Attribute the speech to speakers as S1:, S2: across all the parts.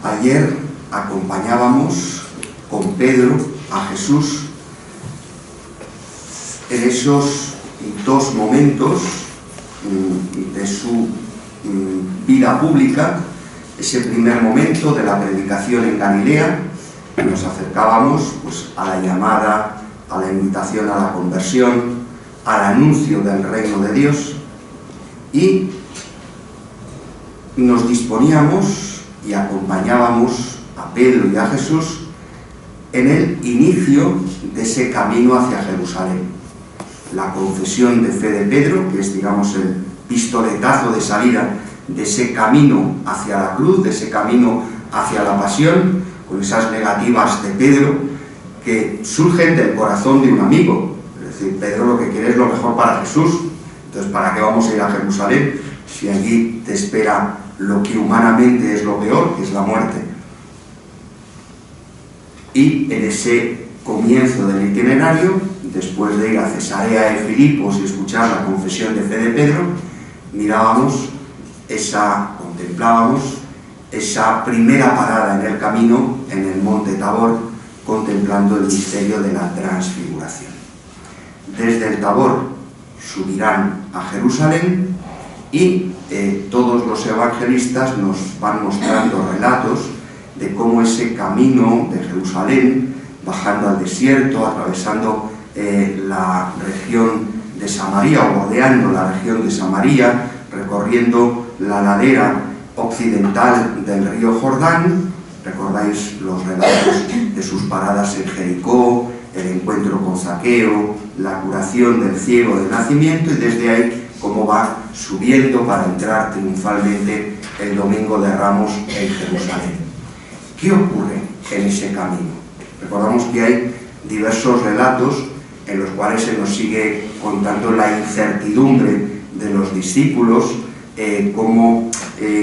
S1: Ayer acompañábamos con Pedro a Jesús en esos dos momentos de su vida pública. Ese primer momento de la predicación en Galilea, nos acercábamos pues, a la llamada, a la invitación a la conversión, al anuncio del reino de Dios, y nos disponíamos y acompañábamos a Pedro y a Jesús en el inicio de ese camino hacia Jerusalén. La confesión de fe de Pedro, que es, digamos, el pistoletazo de salida de ese camino hacia la cruz, de ese camino hacia la pasión, con esas negativas de Pedro que surgen del corazón de un amigo. Es decir, Pedro lo que quiere es lo mejor para Jesús. Entonces, ¿para qué vamos a ir a Jerusalén si allí te espera lo que humanamente es lo peor, que es la muerte? Y en ese comienzo del itinerario, después de ir a Cesarea de Filipos y escuchar la confesión de fe de Pedro, contemplábamos esa primera parada en el camino, en el monte Tabor, contemplando el misterio de la transfiguración. Desde el Tabor subirán a Jerusalén y todos los evangelistas nos van mostrando relatos de cómo ese camino de Jerusalén, bajando al desierto, atravesando la región de Samaria, o bordeando la región de Samaria, recorriendo la ladera occidental del río Jordán. Recordáis los relatos de sus paradas en Jericó, el encuentro con Zaqueo, la curación del ciego de nacimiento, y desde ahí cómo va subiendo para entrar triunfalmente el Domingo de Ramos en Jerusalén. ¿Qué ocurre en ese camino? Recordamos que hay diversos relatos en los cuales se nos sigue contando la incertidumbre de los discípulos, cómo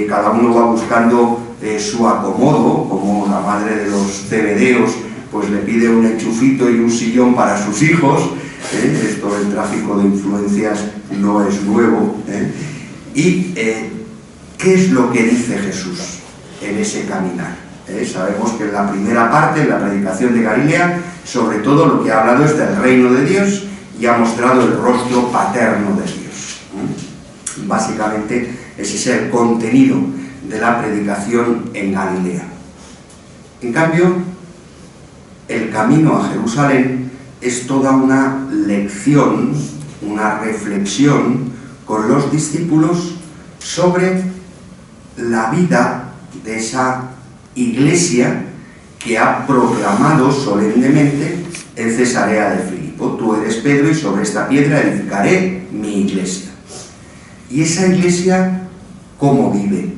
S1: cada uno va buscando su acomodo, como la madre de los cebedeos pues le pide un enchufito y un sillón para sus hijos. Esto del tráfico de influencias no es nuevo. ¿Y qué es lo que dice Jesús en ese caminar? Sabemos que en la primera parte, en la predicación de Galilea, sobre todo lo que ha hablado es del reino de Dios y ha mostrado el rostro paterno de Dios. Básicamente ese es el contenido de la predicación en Galilea. En cambio, el camino a Jerusalén es toda una lección, una reflexión con los discípulos sobre la vida de esa iglesia que ha proclamado solemnemente en Cesarea de Filipo: tú eres Pedro y sobre esta piedra edificaré mi iglesia. ¿Y esa iglesia cómo vive?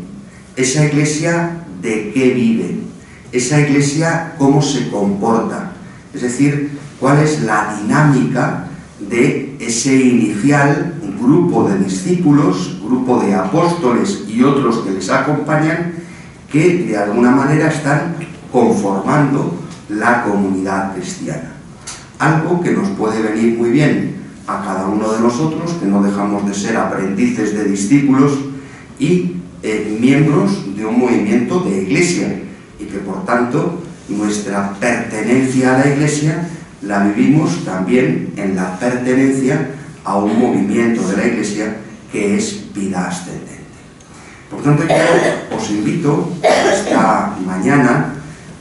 S1: ¿Esa iglesia de qué vive? ¿Esa iglesia cómo se comporta? Es decir, ¿cuál es la dinámica de ese inicial grupo de discípulos, grupo de apóstoles y otros que les acompañan, que de alguna manera están conformando la comunidad cristiana? Algo que nos puede venir muy bien a cada uno de nosotros, que no dejamos de ser aprendices de discípulos y miembros de un movimiento de iglesia, y que por tanto nuestra pertenencia a la iglesia la vivimos también en la pertenencia a un movimiento de la iglesia que es vida ascendente. Por tanto, yo os invito esta mañana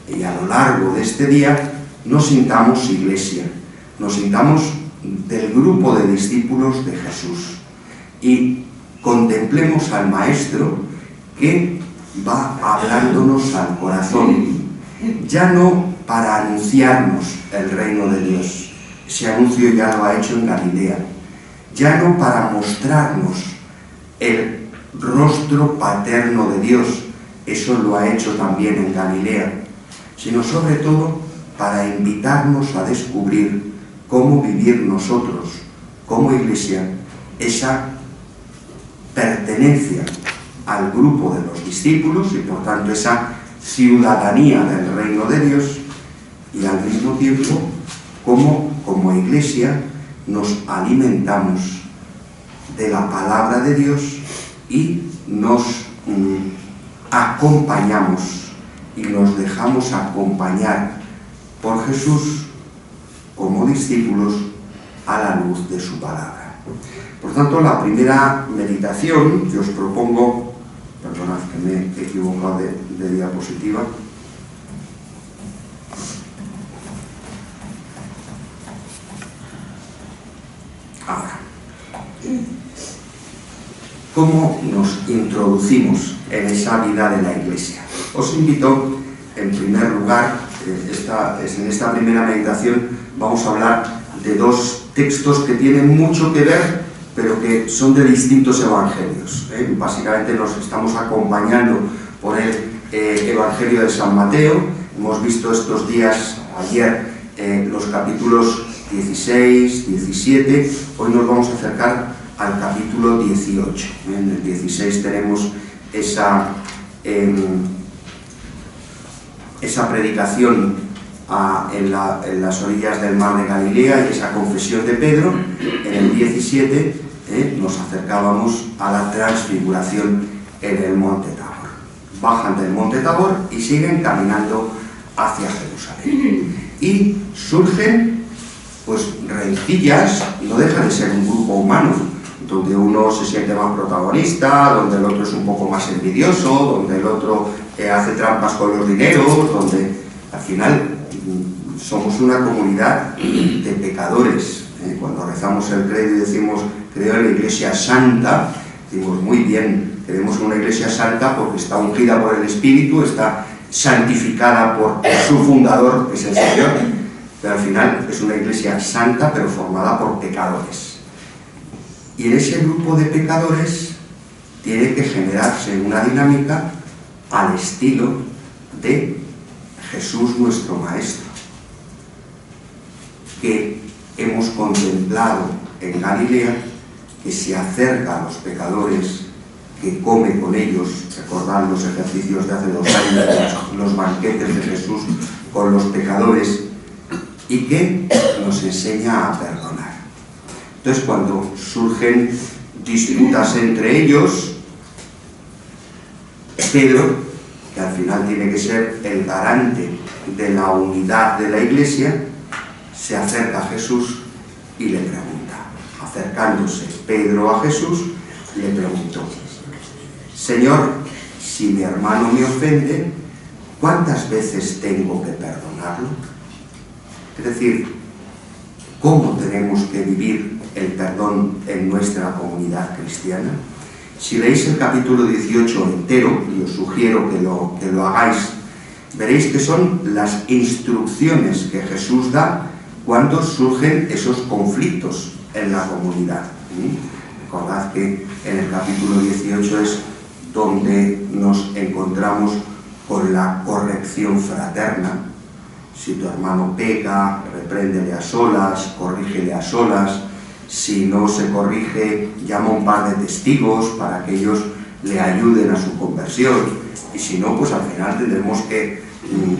S1: y a lo largo de este día nos sintamos iglesia, nos sintamos del grupo de discípulos de Jesús y contemplemos al Maestro que va hablándonos al corazón, ya no para anunciarnos el reino de Dios, ese anuncio ya lo ha hecho en Galilea, ya no para mostrarnos el rostro paterno de Dios, eso lo ha hecho también en Galilea, sino sobre todo para invitarnos a descubrir cómo vivir nosotros como iglesia esa pertenencia al grupo de los discípulos y por tanto esa ciudadanía del reino de Dios, y al mismo tiempo cómo como iglesia nos alimentamos de la palabra de Dios y nos acompañamos y nos dejamos acompañar por Jesús como discípulos a la luz de su palabra. Por tanto, la primera meditación que os propongo, perdonad que me he equivocado de diapositiva, ahora, ¿cómo nos introducimos en esa vida de la Iglesia? Os invito, en primer lugar, en esta primera meditación vamos a hablar de dos textos que tienen mucho que ver, pero que son de distintos evangelios. Básicamente nos estamos acompañando por el Evangelio de San Mateo. Hemos visto estos días, ayer, los capítulos 16, 17. Hoy nos vamos a acercar al capítulo 18. En el 16 tenemos esa predicación en las orillas del mar de Galilea y esa confesión de Pedro. En el 17 nos acercábamos a la transfiguración en el monte Tabor. Bajan del monte Tabor y siguen caminando hacia Jerusalén. Y surgen pues rencillas, no deja de ser un grupo humano, donde uno se siente más protagonista, donde el otro es un poco más envidioso, donde el otro hace trampas con los dineros, donde al final somos una comunidad de pecadores. Cuando rezamos el credo y decimos creo en la Iglesia Santa, decimos muy bien, queremos una Iglesia Santa porque está ungida por el Espíritu, está santificada por su fundador, que es el Señor, pero al final es una Iglesia santa pero formada por pecadores. Y en ese grupo de pecadores tiene que generarse una dinámica al estilo de Jesús nuestro Maestro, que hemos contemplado en Galilea, que se acerca a los pecadores, que come con ellos. Recordad los ejercicios de hace 2 años, los banquetes de Jesús con los pecadores, y que nos enseña a perdonar. Entonces, cuando surgen disputas entre ellos, Pedro, que al final tiene que ser el garante de la unidad de la Iglesia, se acerca a Jesús y le pregunta. Acercándose Pedro a Jesús, le preguntó: Señor, si mi hermano me ofende, ¿cuántas veces tengo que perdonarlo? Es decir, ¿cómo tenemos que vivir el perdón en nuestra comunidad cristiana? Si leéis el capítulo 18 entero, y os sugiero que lo hagáis, veréis que son las instrucciones que Jesús da cuando surgen esos conflictos en la comunidad. Recordad que en el capítulo 18 es donde nos encontramos con la corrección fraterna. Si tu hermano peca, repréndele a solas, corrígele a solas. Si no se corrige, llama a un par de testigos para que ellos le ayuden a su conversión. Y si no, pues al final tendremos que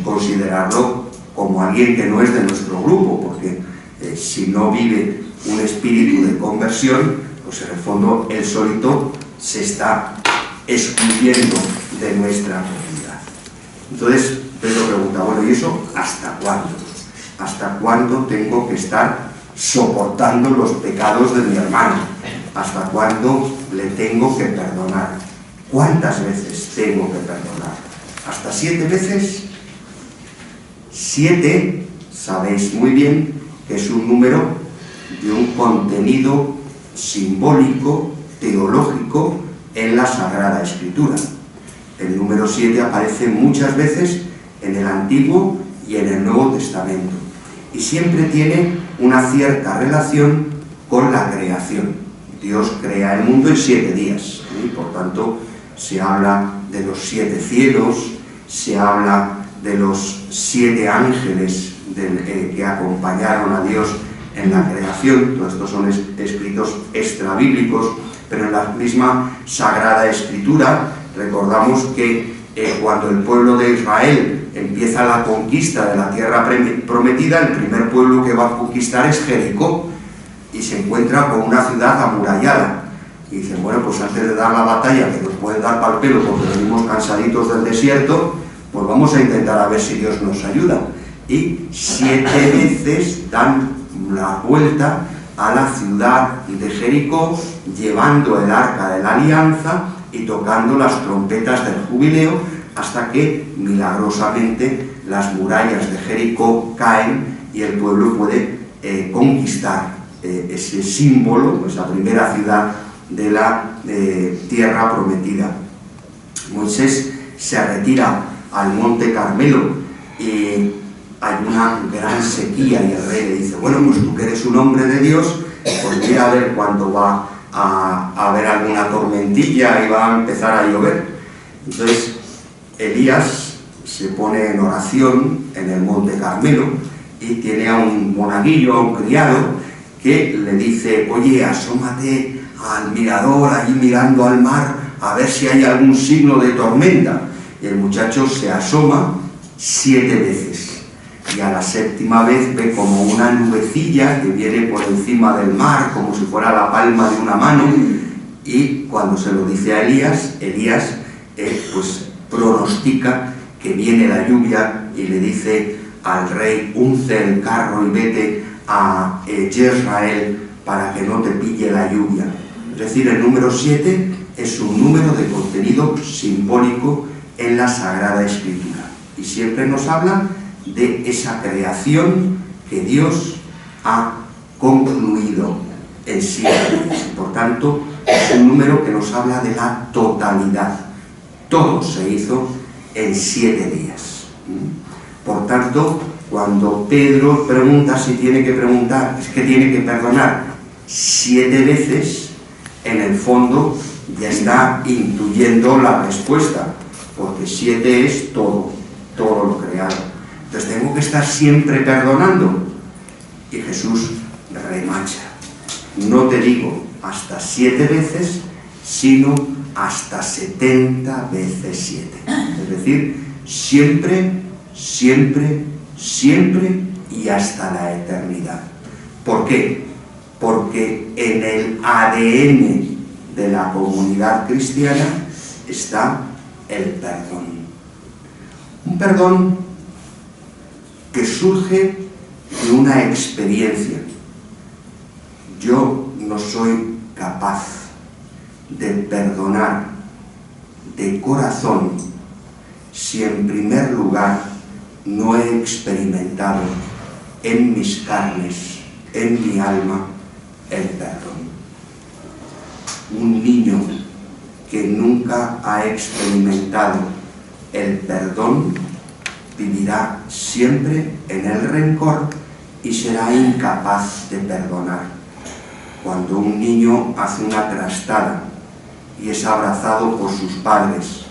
S1: considerarlo como alguien que no es de nuestro grupo, porque si no vive un espíritu de conversión, pues en el fondo él solito se está excluyendo de nuestra comunidad. Entonces Pedro pregunta, bueno, ¿y eso hasta cuándo? ¿Hasta cuándo tengo que estar soportando los pecados de mi hermano? ¿Hasta cuándo le tengo que perdonar? ¿Cuántas veces tengo que perdonar? ¿Hasta 7 veces? 7, sabéis muy bien que es un número de un contenido simbólico, teológico en la Sagrada Escritura. El número 7 aparece muchas veces en el Antiguo y en el Nuevo Testamento, y siempre tiene una cierta relación con la creación. Dios crea el mundo en 7 días, y por tanto se habla de los 7 cielos, se habla de los 7 ángeles que acompañaron a Dios en la creación. Todos estos son escritos extrabíblicos, pero en la misma Sagrada Escritura recordamos que cuando el pueblo de Israel empieza la conquista de la tierra prometida, el primer pueblo que va a conquistar es Jericó, y se encuentra con una ciudad amurallada. Y dicen, bueno, pues antes de dar la batalla, que nos puede dar pal pelo porque venimos cansaditos del desierto, Pues vamos a intentar a ver si Dios nos ayuda. Y 7 veces dan la vuelta a la ciudad de Jericó, llevando el arca de la alianza y tocando las trompetas del jubileo, hasta que milagrosamente las murallas de Jericó caen y el pueblo puede conquistar ese símbolo, esa primera ciudad de la tierra prometida. Moisés se retira al monte Carmelo y hay una gran sequía y el rey le dice: bueno, pues tú que eres un hombre de Dios, pues mira a ver cuándo va a haber alguna tormentilla y va a empezar a llover. Entonces Elías se pone en oración en el monte Carmelo y tiene a un monaguillo, a un criado, que le dice: oye, asómate al mirador, allí mirando al mar, a ver si hay algún signo de tormenta. Y el muchacho se asoma 7 veces. Y a la 7ª vez ve como una nubecilla que viene por encima del mar, como si fuera la palma de una mano. Y cuando se lo dice a Elías, Elías pues pronostica que viene la lluvia y le dice al rey: unce el carro y vete a Jezreel para que no te pille la lluvia. Es decir, el número 7 es un número de contenido simbólico en la Sagrada Escritura. Y siempre nos habla de esa creación que Dios ha concluido en 7 días. Por tanto, es un número que nos habla de la totalidad. Todo se hizo en 7 días. Por tanto, cuando Pedro pregunta si tiene que preguntar, es que tiene que perdonar 7 veces, en el fondo ya está intuyendo la respuesta, porque 7 es todo lo creado. Entonces tengo que estar siempre perdonando. Y Jesús remacha: no te digo hasta 7 veces, sino hasta 70 veces 7. Es decir, siempre, siempre, siempre y hasta la eternidad. ¿Por qué? Porque en el ADN de la comunidad cristiana está el perdón. Un perdón que surge de una experiencia. Yo no soy capaz de perdonar de corazón si en primer lugar no he experimentado en mis carnes, en mi alma, el perdón. Un niño que nunca ha experimentado el perdón vivirá siempre en el rencor y será incapaz de perdonar. Cuando un niño hace una trastada y es abrazado por sus padres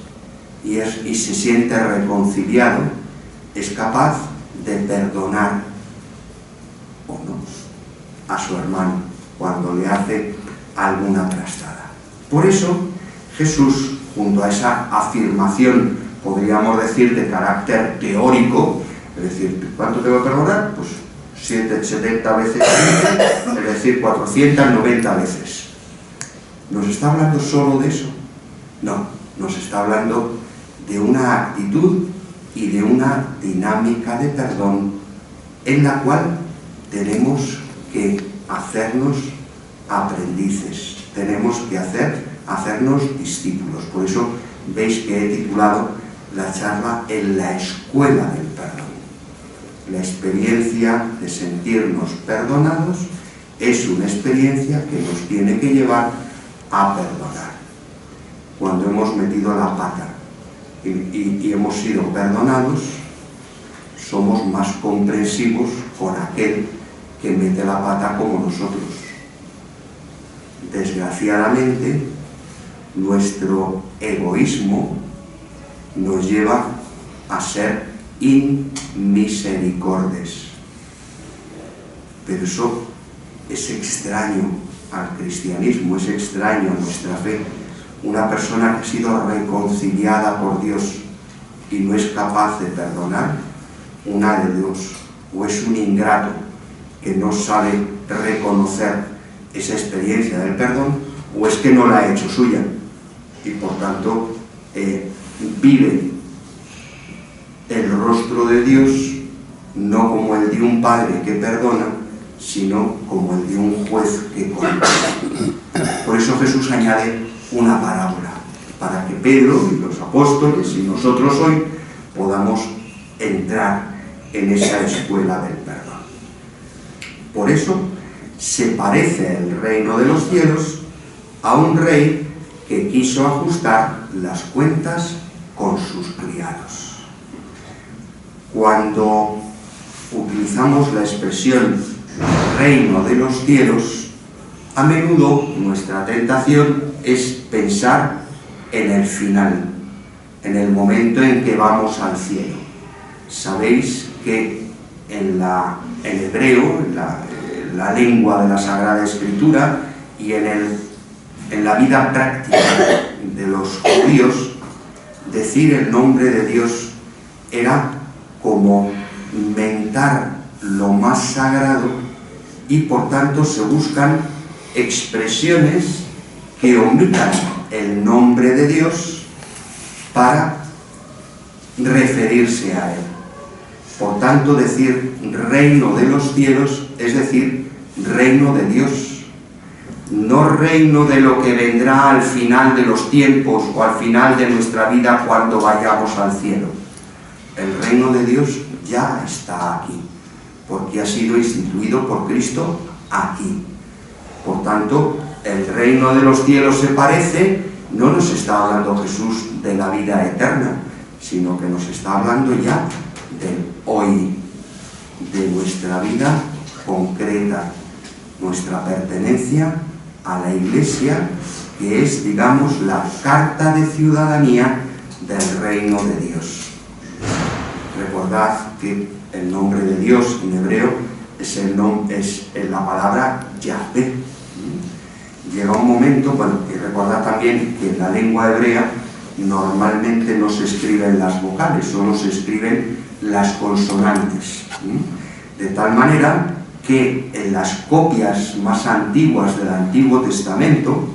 S1: y se siente reconciliado, es capaz de perdonar o no a su hermano cuando le hace alguna trastada. Por eso Jesús, junto a esa afirmación, podríamos decir, de carácter teórico, es decir, ¿cuánto tengo que perdonar? Pues 70 veces 7, es decir, 490 veces. ¿Nos está hablando solo de eso? No, nos está hablando de una actitud y de una dinámica de perdón en la cual tenemos que hacernos aprendices, tenemos que hacernos discípulos. Por eso veis que he titulado la charla En la escuela del perdón. La experiencia de sentirnos perdonados es una experiencia que nos tiene que llevar a perdonar. Cuando hemos metido la pata y hemos sido perdonados, somos más comprensivos con aquel que mete la pata como nosotros. Desgraciadamente, nuestro egoísmo nos lleva a ser inmisericordes. Pero eso es extraño al cristianismo, es extraño a nuestra fe. Una persona que ha sido reconciliada por Dios y no es capaz de perdonar, una de dos: o es un ingrato que no sabe reconocer esa experiencia del perdón, o es que no la ha hecho suya y por tanto vive rostro de Dios no como el de un padre que perdona, sino como el de un juez que condena. Por eso Jesús añade una parábola, para que Pedro y los apóstoles y nosotros hoy podamos entrar en esa escuela del perdón. Por eso se parece el reino de los cielos a un rey que quiso ajustar las cuentas con sus criados. Cuando utilizamos la expresión reino de los cielos, a menudo nuestra tentación es pensar en el final, en el momento en que vamos al cielo. Sabéis que en hebreo, en la lengua de la Sagrada Escritura y en la vida práctica de los judíos, decir el nombre de Dios era como mentar lo más sagrado, y por tanto se buscan expresiones que omitan el nombre de Dios para referirse a Él. Por tanto, decir reino de los cielos es decir reino de Dios, no reino de lo que vendrá al final de los tiempos o al final de nuestra vida cuando vayamos al cielo. El reino de Dios ya está aquí, porque ha sido instituido por Cristo aquí. Por tanto, el reino de los cielos se parece, no nos está hablando Jesús de la vida eterna, sino que nos está hablando ya del hoy, de nuestra vida concreta, nuestra pertenencia a la Iglesia, que es, digamos, la carta de ciudadanía del reino de Dios. Recordad que el nombre de Dios en hebreo es la palabra Yahvé. Llega un momento, y recordad también que en la lengua hebrea normalmente no se escriben las vocales, solo se escriben las consonantes. De tal manera que en las copias más antiguas del Antiguo Testamento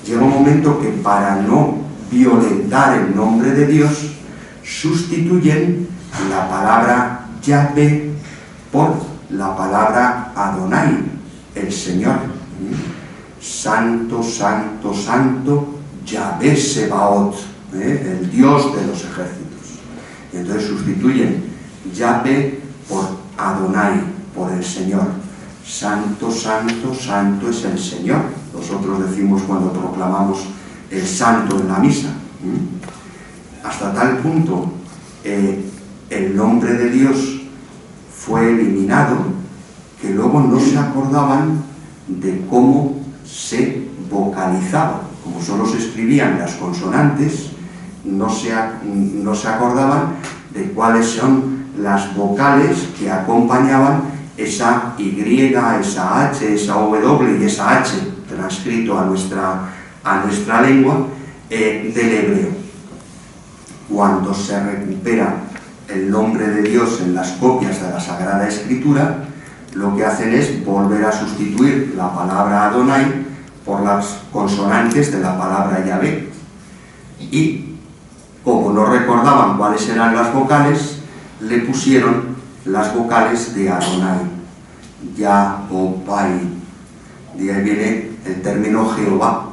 S1: llega un momento que para no violentar el nombre de Dios sustituyen la palabra Yahvé por la palabra Adonai, el Señor. Santo, santo, santo, Yahvé Sebaot, el Dios de los ejércitos. Y entonces sustituyen Yahvé por Adonai, por el Señor. Santo, santo, santo es el Señor. Nosotros decimos cuando proclamamos el santo en la misa. Hasta tal punto el nombre de Dios fue eliminado que luego no se acordaban de cómo se vocalizaba. Como solo se escribían las consonantes, no se acordaban de cuáles son las vocales que acompañaban esa Y, esa H, esa W y esa H, transcrito a nuestra lengua del hebreo. Cuando se recupera el nombre de Dios en las copias de la Sagrada Escritura, lo que hacen es volver a sustituir la palabra Adonai por las consonantes de la palabra Yahvé. Y como no recordaban cuáles eran las vocales, le pusieron las vocales de Adonai, Yahovai. De ahí viene el término Jehová.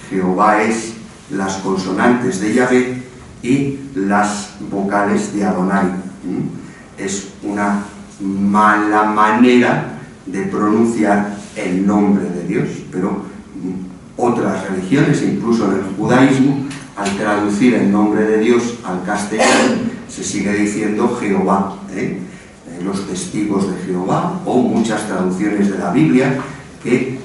S1: Jehová es las consonantes de Yahvé y las vocales de Adonai. Es una mala manera de pronunciar el nombre de Dios, pero otras religiones, incluso en el judaísmo, al traducir el nombre de Dios al castellano, se sigue diciendo Jehová, los testigos de Jehová, o muchas traducciones de la Biblia que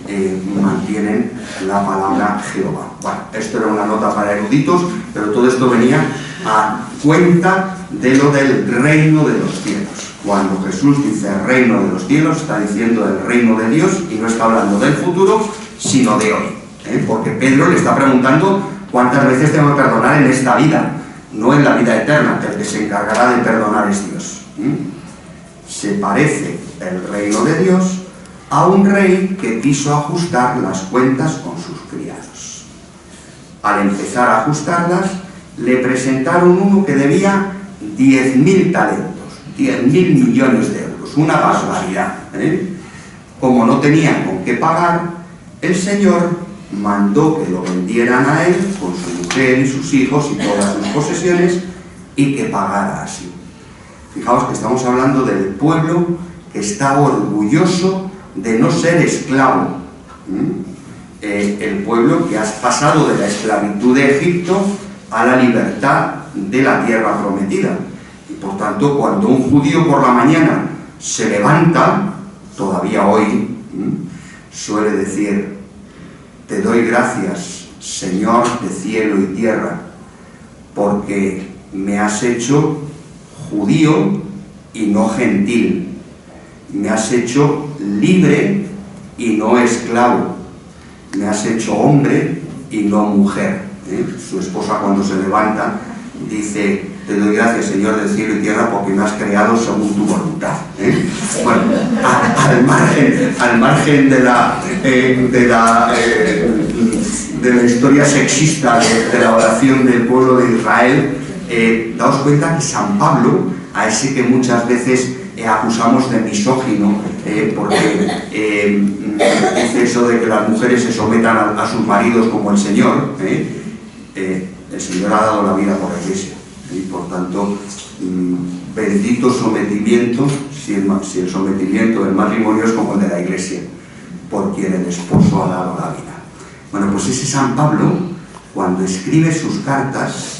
S1: mantienen la palabra Jehová. Bueno, esto era una nota para eruditos, pero todo esto venía a cuenta de lo del reino de los cielos. Cuando Jesús dice reino de los cielos, está diciendo el reino de Dios y no está hablando del futuro, sino de hoy. Porque Pedro le está preguntando cuántas veces tengo que perdonar en esta vida, no en la vida eterna, que el que se encargará de perdonar es Dios. Se parece el reino de Dios a un rey que quiso ajustar las cuentas con sus criados. Al empezar a ajustarlas, le presentaron uno que debía 10.000 talentos, 10.000 millones de euros, una barbaridad, ¿eh? Como no tenían con qué pagar, el Señor mandó que lo vendieran a él con su mujer y sus hijos y todas sus posesiones y que pagara así. Fijaos que estamos hablando del pueblo que está orgulloso de no ser esclavo. El pueblo que has pasado de la esclavitud de Egipto a la libertad de la tierra prometida. Y por tanto, cuando un judío por la mañana se levanta, todavía hoy, suele decir: te doy gracias, Señor de cielo y tierra, porque me has hecho judío y no gentil, me has hecho libre y no esclavo, me has hecho hombre y no mujer. Su esposa, cuando se levanta, dice: te doy gracias, Señor del cielo y tierra, porque me has creado según tu voluntad. Bueno, al margen de la historia sexista de la oración del pueblo de Israel, daos cuenta que San Pablo, a ese que muchas veces acusamos de misógino, porque dice eso de que las mujeres se sometan a sus maridos como el Señor, el Señor ha dado la vida por la Iglesia, y por tanto, bendito sometimiento, si el sometimiento del matrimonio es como el de la Iglesia, por quien el esposo ha dado la vida. Bueno, pues ese San Pablo, cuando escribe sus cartas,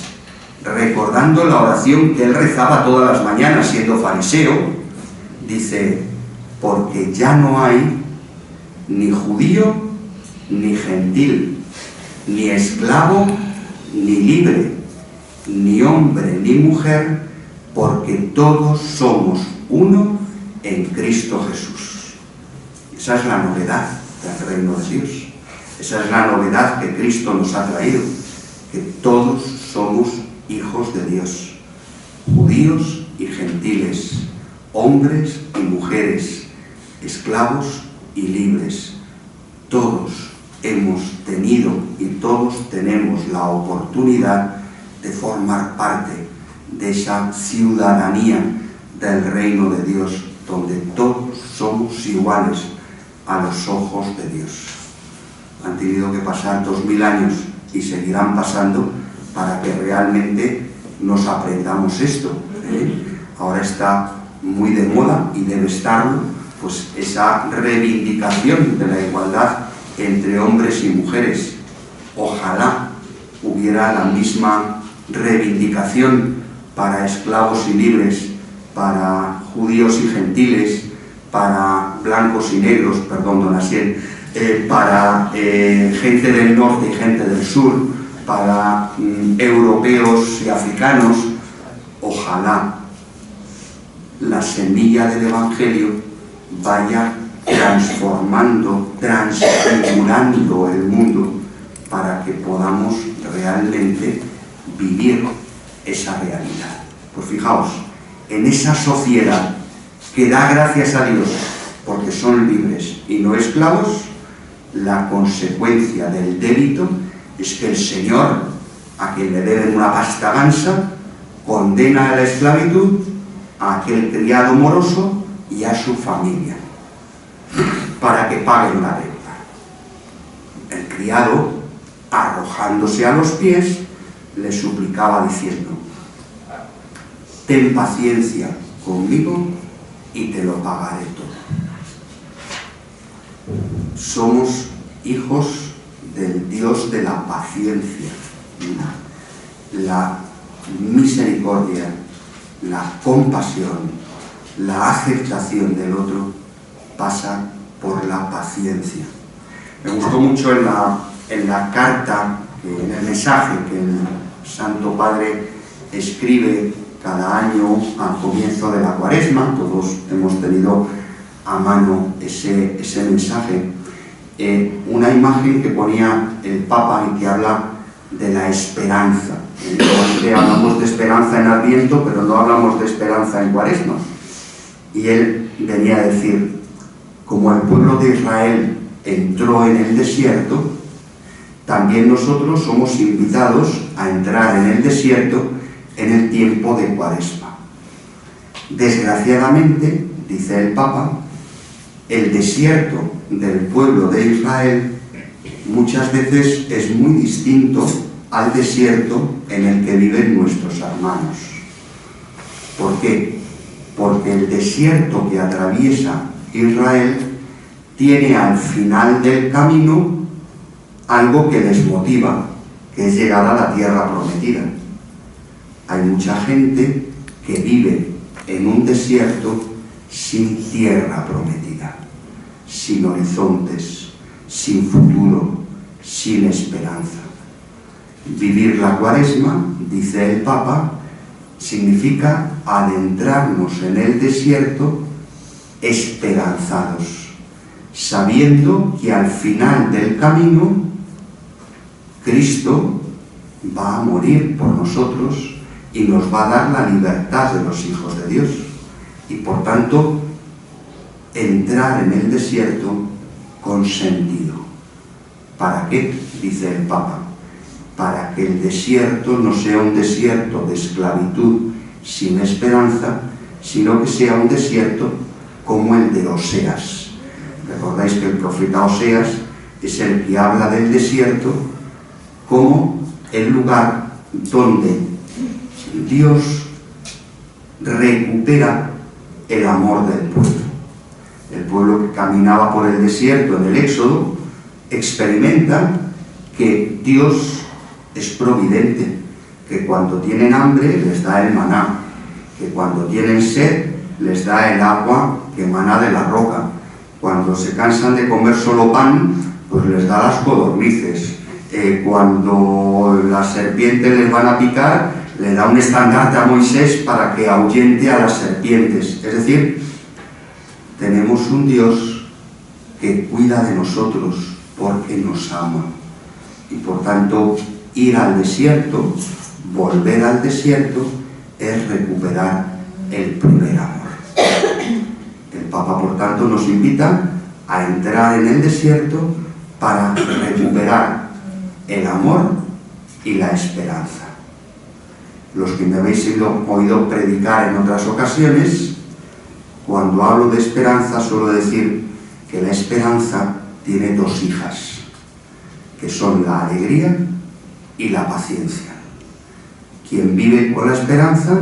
S1: recordando la oración que él rezaba todas las mañanas siendo fariseo, dice: porque ya no hay ni judío ni gentil, ni esclavo ni libre, ni hombre ni mujer, porque todos somos uno en Cristo Jesús. Esa es la novedad del reino de Dios. Esa es la novedad que Cristo nos ha traído, que todos somos hijos de Dios, judíos y gentiles, hombres y mujeres, esclavos y libres. Todos hemos tenido y todos tenemos la oportunidad de formar parte de esa ciudadanía del reino de Dios, donde todos somos iguales a los ojos de Dios. Han tenido que pasar 2000 años y seguirán pasando para que realmente nos aprendamos esto. Ahora está muy de moda, y debe estarlo, pues esa reivindicación de la igualdad entre hombres y mujeres. Ojalá hubiera la misma reivindicación para esclavos y libres, para judíos y gentiles, para blancos y negros, perdón, don Asiel, para gente del norte y gente del sur, para europeos y africanos. Ojalá la semilla del Evangelio vaya transformando, transfigurando el mundo, para que podamos realmente vivir esa realidad. Pues fijaos, en esa sociedad que da gracias a Dios porque son libres y no esclavos, la consecuencia del débito es que el Señor, a quien le deben una pasta gansa, condena a la esclavitud a aquel criado moroso y a su familia, para que paguen la deuda. El criado, arrojándose a los pies, le suplicaba diciendo: ten paciencia conmigo y te lo pagaré todo. Somos hijos del Dios de la paciencia, la misericordia, la compasión, la aceptación del otro pasa por la paciencia. Me gustó mucho en la carta, en el mensaje que el Santo Padre escribe cada año al comienzo de la Cuaresma. Todos hemos tenido a mano ese mensaje, una imagen que ponía el Papa y que habla de la esperanza. Hablamos de esperanza en Adviento, pero no hablamos de esperanza en Cuaresma. Y él venía a decir: como el pueblo de Israel entró en el desierto, también nosotros somos invitados a entrar en el desierto en el tiempo de Cuaresma. Desgraciadamente, dice el Papa, el desierto del pueblo de Israel muchas veces es muy distinto al desierto en el que viven nuestros hermanos. ¿Por qué? Porque el desierto que atraviesa Israel tiene al final del camino algo que les motiva, que es llegar a la tierra prometida. Hay mucha gente que vive en un desierto sin tierra prometida, sin horizontes, sin futuro, sin esperanza. Vivir la Cuaresma, dice el Papa, significa adentrarnos en el desierto esperanzados, sabiendo que al final del camino Cristo va a morir por nosotros y nos va a dar la libertad de los hijos de Dios. Y por tanto, entrar en el desierto con sentido. ¿Para qué? Dice el Papa. Para que el desierto no sea un desierto de esclavitud sin esperanza, sino que sea un desierto como el de Oseas. Recordáis que el profeta Oseas es el que habla del desierto como el lugar donde Dios recupera el amor del pueblo. El pueblo que caminaba por el desierto en el Éxodo experimenta que Dios es providente, que cuando tienen hambre les da el maná, que cuando tienen sed les da el agua que emana de la roca, cuando se cansan de comer solo pan, pues les da las codornices, cuando las serpientes les van a picar, le da un estandarte a Moisés para que ahuyente a las serpientes. Es decir, tenemos un Dios que cuida de nosotros porque nos ama. Y por tanto, ir al desierto, volver al desierto, es recuperar el primer amor. El Papa, por tanto, nos invita a entrar en el desierto para recuperar el amor y la esperanza. Los que me habéis oído predicar en otras ocasiones, cuando hablo de esperanza suelo decir que la esperanza tiene dos hijas, que son la alegría y la paciencia. Quien vive con la esperanza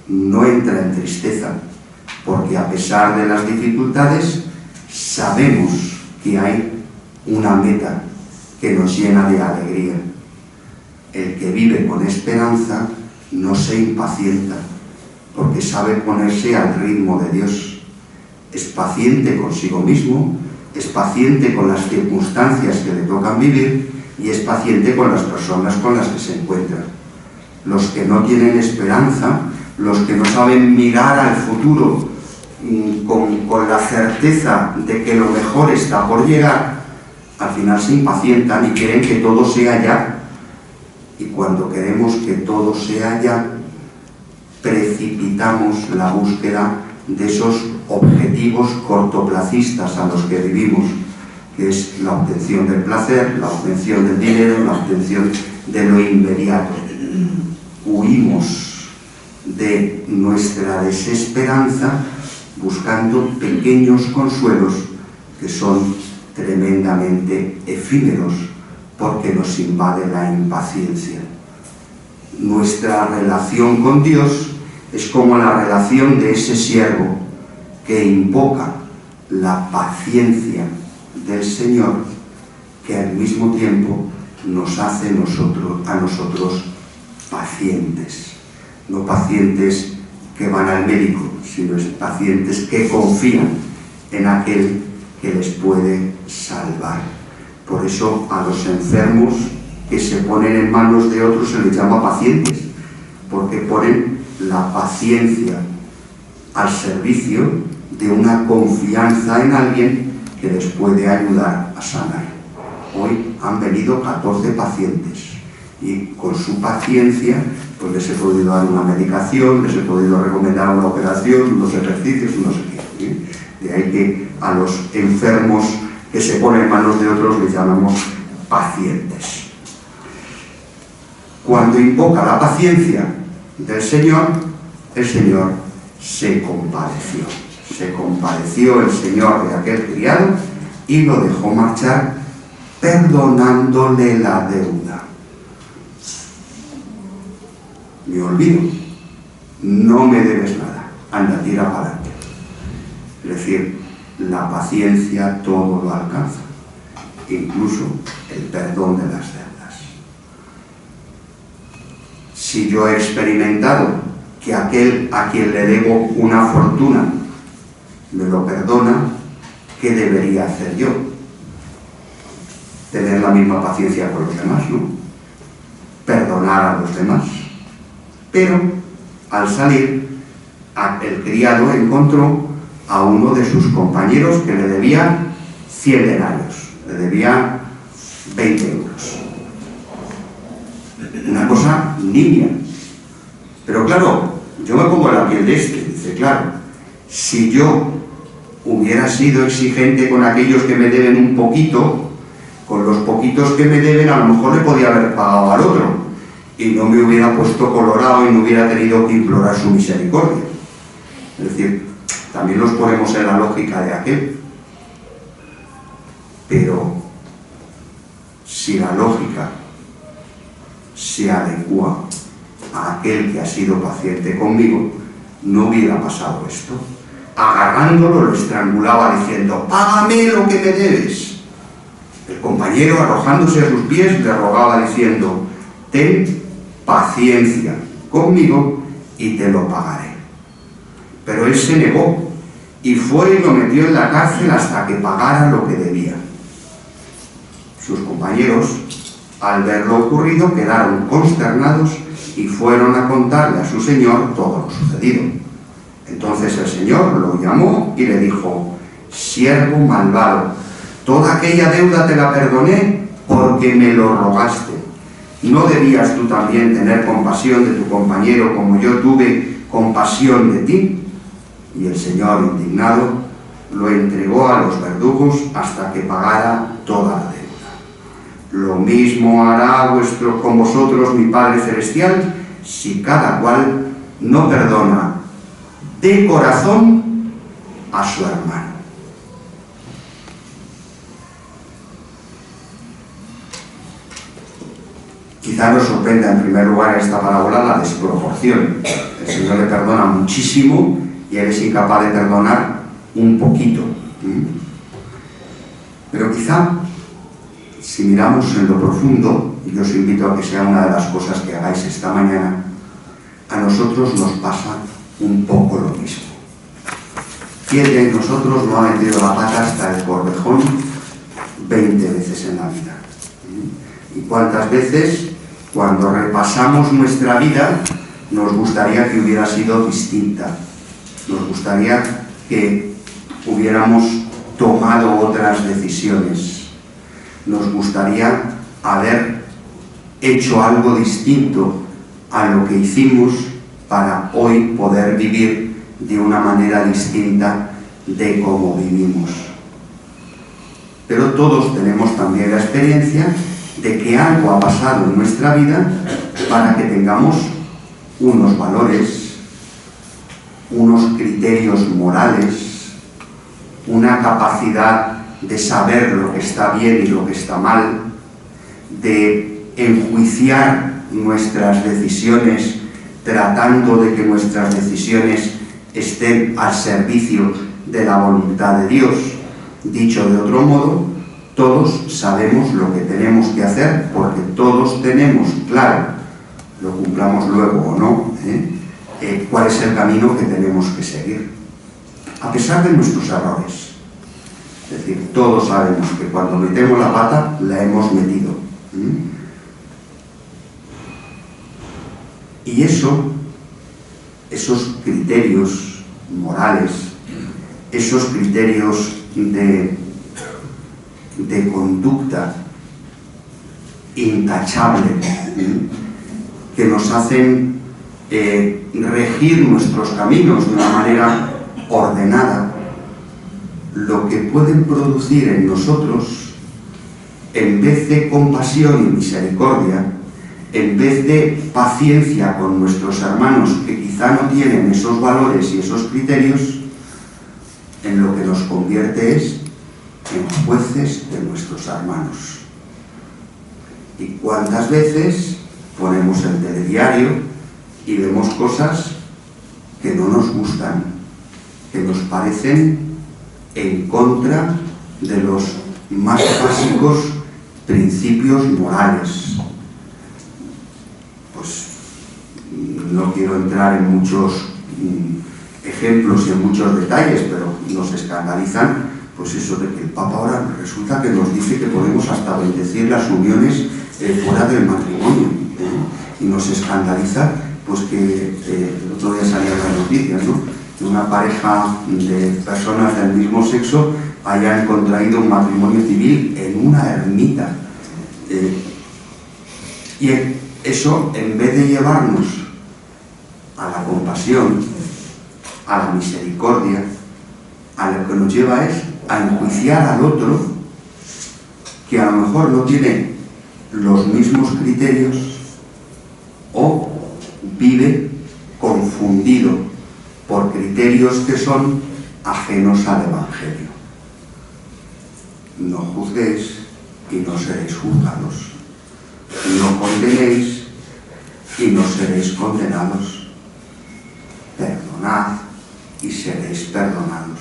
S1: no entra en tristeza, porque a pesar de las dificultades sabemos que hay una meta que nos llena de alegría. El que vive con esperanza no se impacienta, porque sabe ponerse al ritmo de Dios. Es paciente consigo mismo, es paciente con las circunstancias que le tocan vivir y es paciente con las personas con las que se encuentra. Los que no tienen esperanza, los que no saben mirar al futuro con la certeza de que lo mejor está por llegar, al final se impacientan y quieren que todo sea ya. Y cuando queremos que todo sea ya, precipitamos la búsqueda de esos objetivos cortoplacistas a los que vivimos, que es la obtención del placer, la obtención del dinero, la obtención de lo inmediato. Huimos de nuestra desesperanza buscando pequeños consuelos que son tremendamente efímeros porque nos invade la impaciencia. Nuestra relación con Dios es como la relación de ese siervo que invoca la paciencia del Señor, que al mismo tiempo nos hace a nosotros pacientes. No pacientes que van al médico, sino pacientes que confían en aquel que les puede salvar. Por eso a los enfermos que se ponen en manos de otros se les llama pacientes, porque ponen la paciencia al servicio de una confianza en alguien que les puede ayudar a sanar. Hoy han venido 14 pacientes y con su paciencia pues les he podido dar una medicación, les he podido recomendar una operación, unos ejercicios, no sé qué. De ahí que a los enfermos que se ponen en manos de otros les llamamos pacientes. Cuando invoca la paciencia, del Señor, el Señor se compadeció. Se compadeció el Señor de aquel criado y lo dejó marchar, perdonándole la deuda. Me olvido, no me debes nada, anda, tira para adelante. Es decir, la paciencia todo lo alcanza, incluso el perdón de las deudas. Si yo he experimentado que aquel a quien le debo una fortuna me lo perdona, ¿qué debería hacer yo? Tener la misma paciencia con los demás, ¿no? Perdonar a los demás. Pero al salir, el criado encontró a uno de sus compañeros que le debía 100 denarios, le debía 20 euros. Una cosa nimia. Pero claro, yo me pongo en la piel de este. Dice, claro, si yo hubiera sido exigente con aquellos que me deben un poquito, con los poquitos que me deben a lo mejor le podía haber pagado al otro y no me hubiera puesto colorado y no hubiera tenido que implorar su misericordia. Es decir, también nos ponemos en la lógica de aquel. Pero si la lógica se adecua a aquel que ha sido paciente conmigo, no hubiera pasado esto. Agarrándolo lo estrangulaba diciendo, págame lo que me debes. El compañero, arrojándose a sus pies, le rogaba diciendo, ten paciencia conmigo y te lo pagaré. Pero él se negó y fue y lo metió en la cárcel hasta que pagara lo que debía. Sus compañeros, al ver lo ocurrido, quedaron consternados y fueron a contarle a su señor todo lo sucedido. Entonces el Señor lo llamó y le dijo, siervo malvado, toda aquella deuda te la perdoné porque me lo rogaste. ¿No debías tú también tener compasión de tu compañero como yo tuve compasión de ti? Y el Señor, indignado, lo entregó a los verdugos hasta que pagara toda la deuda. Lo mismo hará con vosotros mi Padre Celestial, si cada cual no perdona de corazón a su hermano. Quizá nos sorprenda en primer lugar esta parábola la desproporción. El Señor le perdona muchísimo y él es incapaz de perdonar un poquito. Pero quizá, si miramos en lo profundo, y yo os invito a que sea una de las cosas que hagáis esta mañana, a nosotros nos pasa un poco lo mismo. ¿Quién de nosotros no ha metido la pata hasta el corvejón 20 veces en la vida? ¿Y cuántas veces, cuando repasamos nuestra vida, nos gustaría que hubiera sido distinta? Nos gustaría que hubiéramos tomado otras decisiones. Nos gustaría haber hecho algo distinto a lo que hicimos para hoy poder vivir de una manera distinta de cómo vivimos. Pero todos tenemos también la experiencia de que algo ha pasado en nuestra vida para que tengamos unos valores, unos criterios morales, una capacidad de saber lo que está bien y lo que está mal, de enjuiciar nuestras decisiones tratando de que nuestras decisiones estén al servicio de la voluntad de Dios. Dicho de otro modo, todos sabemos lo que tenemos que hacer porque todos tenemos claro, lo cumplamos luego o no, cuál es el camino que tenemos que seguir, a pesar de nuestros errores. Es decir, todos sabemos que cuando metemos la pata, la hemos metido. Y esos criterios morales, esos criterios de conducta intachable, que nos hacen regir nuestros caminos de una manera ordenada, lo que pueden producir en nosotros, en vez de compasión y misericordia, en vez de paciencia con nuestros hermanos que quizá no tienen esos valores y esos criterios, en lo que nos convierte es en jueces de nuestros hermanos. ¿Y cuántas veces ponemos el telediario y vemos cosas que no nos gustan, que nos parecen en contra de los más básicos principios morales? Pues no quiero entrar en muchos ejemplos y en muchos detalles, pero nos escandalizan pues eso de que el Papa ahora resulta que nos dice que podemos hasta bendecir las uniones fuera del matrimonio, y nos escandaliza pues que el otro día salían las noticias, ¿no?, que una pareja de personas del mismo sexo hayan contraído un matrimonio civil en una ermita, y eso, en vez de llevarnos a la compasión, a la misericordia, a lo que nos lleva es a enjuiciar al otro, que a lo mejor no tiene los mismos criterios o vive confundido por criterios que son ajenos al Evangelio. No juzguéis y no seréis juzgados. No condenéis y no seréis condenados. Perdonad y seréis perdonados.